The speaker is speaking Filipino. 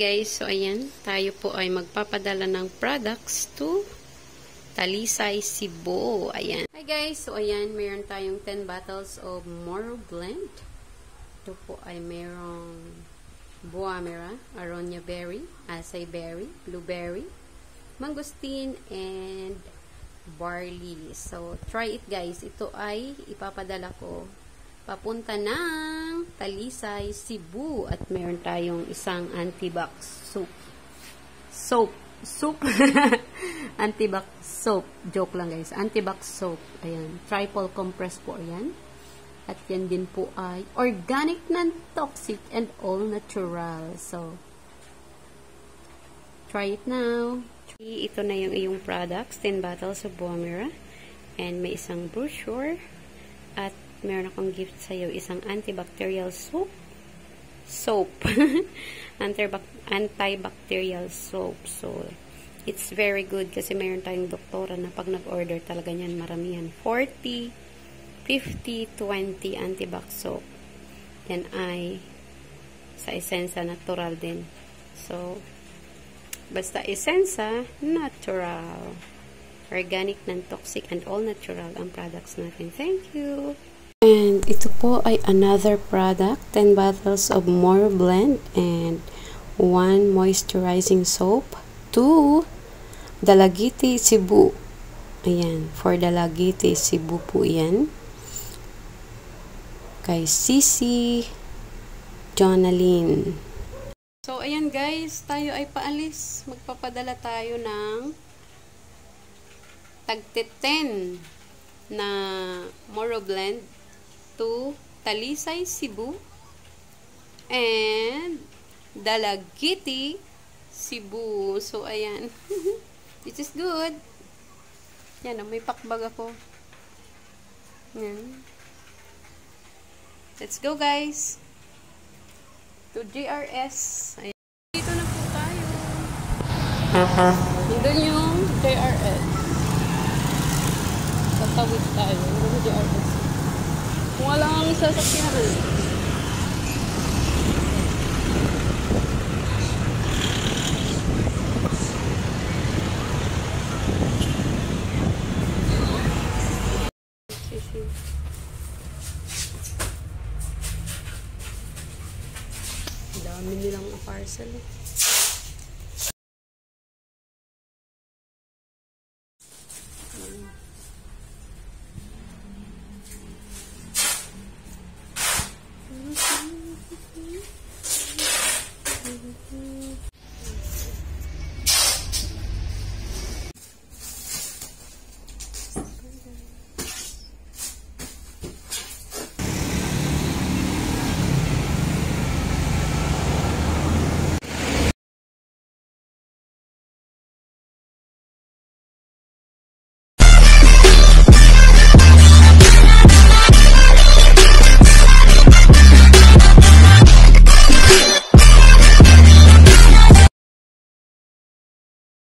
Guys, so ayan, tayo po ay magpapadala ng products to Talisay, Cebu. Ayan. Hi guys, so ayan, mayroon tayong 10 bottles of Moro Blend. Ito po ay mayroong Buamera, Aronia Berry, Acai Berry, Blueberry, Mangosteen, and Barley. So, try it guys. Ito ay ipapadala ko papunta ng Talisay, Cebu. At meron tayong isang antibac soap. Antibac soap. Joke lang guys. Antibac soap. Ayan. Triple compress po yan. At yan din po ay organic, non-toxic, and all natural. So, try it now. Ito na yung iyong products. 10 bottles of Buamera. And may isang brochure. At meron akong gift sa'yo, isang antibacterial soap. Antibacterial soap. So, it's very good kasi meron tayong doktora na pag nag-order talaga niyan maramihan. 40, 50, 20 antibac soap. Yan ay sa Essensa natural din. So, basta Essensa, natural. Organic, non-toxic, and all natural ang products natin. Thank you! And ito po ay another product, 10 bottles of Moro Blend and 1 moisturizing soap to Dalagite, Cebu. Ayan, for Dalagite, Cebu po yan. Kay Sisi Jonaline. So, ayan guys, tayo ay paalis. Magpapadala tayo ng tag-10 na Moro Blend to Talisay, Cebu and Dalagite, Cebu. So, ayan. This is good. Yan, may pakbag ako. Yan. Let's go, guys. To JRS. Ayan. Dito na po tayo. Doon yung JRS. Tatawid tayo. Doon yung JRS. Kung wala ang sasakyan. Dami nilang parcel.